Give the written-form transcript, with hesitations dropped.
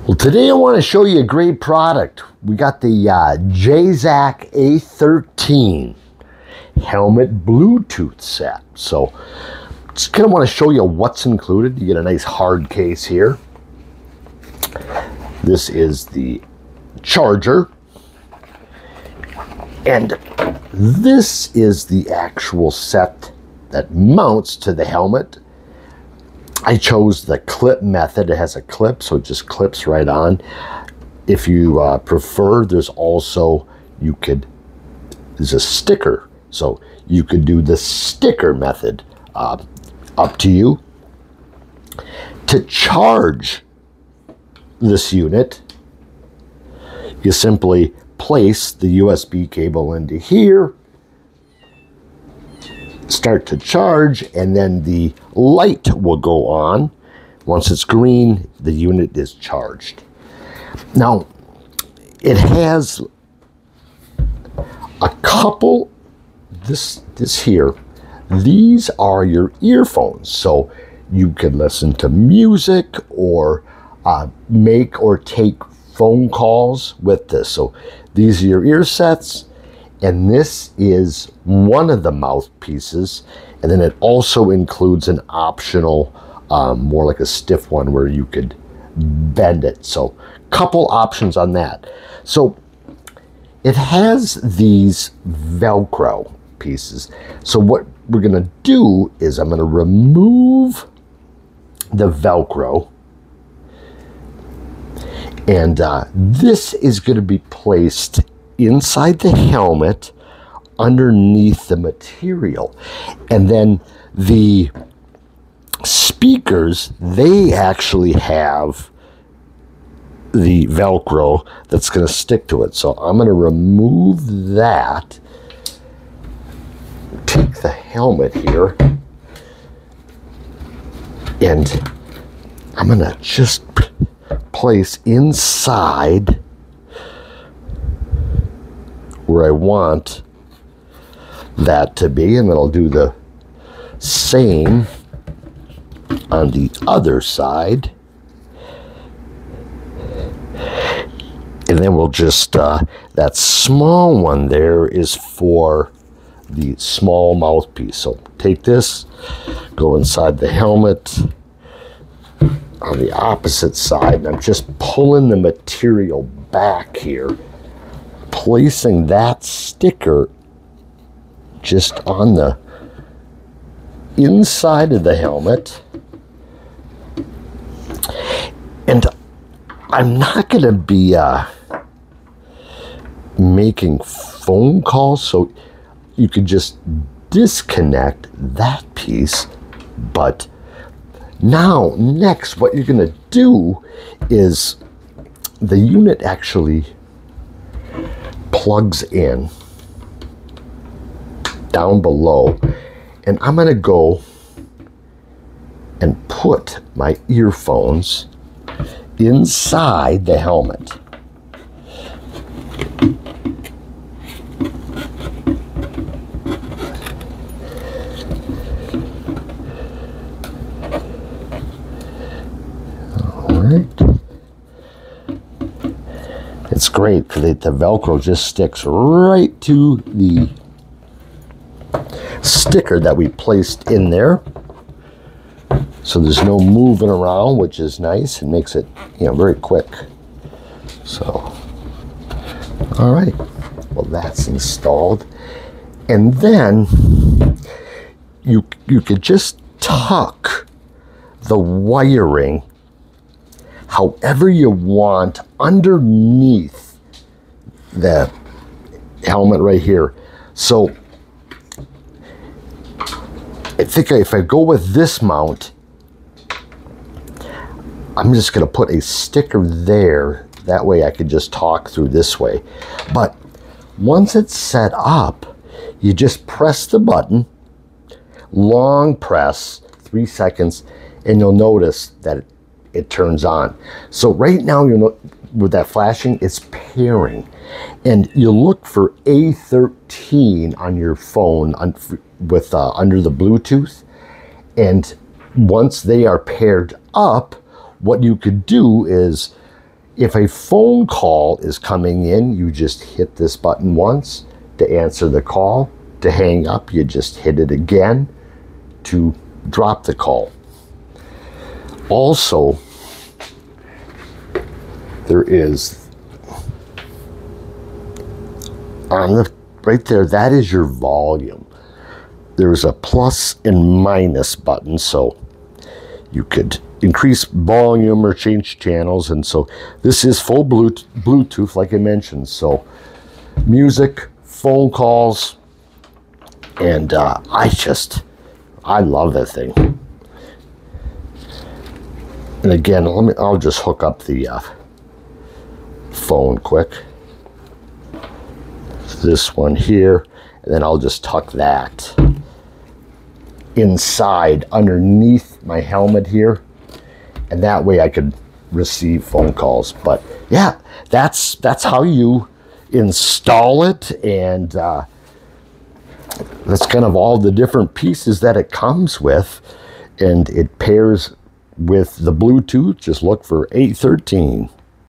Well, today I want to show you a great product. We got the JZAC A13 helmet Bluetooth set. So just kind of want to show you what's included. You get a nice hard case here. This is the charger. And this is the actual set that mounts to the helmet. I chose the clip method. It has a clip, so it just clips right on. If you prefer, there's also, there's a sticker. So you could do the sticker method, up to you. To charge this unit, you simply place the USB cable into here, start to charge, and then the light will go on. Once it's green, the unit is charged. Now, it has a couple, this here, these are your earphones, so you can listen to music or make or take phone calls with this. So these are your ear sets. And this is one of the mouthpieces, and then it also includes an optional, more like a stiff one where you could bend it. So couple options on that. So it has these Velcro pieces. So what we're gonna do is I'm gonna remove the Velcro, and this is gonna be placed inside the helmet underneath the material. And then the speakers, they actually have the Velcro that's going to stick to it. So I'm going to remove that, take the helmet here, and I'm going to just place inside where I want that to be, and then I'll do the same on the other side, and then we'll just that small one there is for the small mouthpiece. So take this, go inside the helmet on the opposite side, and I'm just pulling the material back here, placing that sticker just on the inside of the helmet. And I'm not going to be making phone calls, so you could just disconnect that piece. But now, next, what you're going to do is the unit actually plugs in down below, and I'm going to go and put my earphones inside the helmet. All right. It's great because the Velcro just sticks right to the sticker that we placed in there. So there's no moving around, which is nice. It makes it, very quick. So, all right. Well, that's installed. And then you could just tuck the wiring however you want underneath the helmet right here. So I think if I go with this mount, I'm just going to put a sticker there. That way I could just talk through this way. But once it's set up, you just press the button, long press, 3 seconds, and you'll notice that it turns on. So right now, with that flashing, it's pairing. And you look for A13 on your phone with under the Bluetooth. And once they are paired up, what you could do is If a phone call is coming in, you just hit this button once to answer the call. To hang up, you just hit it again to drop the call. Also, there is on the right there, that is your volume. There's a plus and minus button, so you could increase volume or change channels. And so this is full Bluetooth, like I mentioned. So music, phone calls, and I love that thing. And again, I'll just hook up the phone quick. This one here, and then I'll just tuck that inside underneath my helmet here, and that way I could receive phone calls. But yeah, that's how you install it, and that's kind of all the different pieces that it comes with, and it pairs with the Bluetooth. Just look for 813.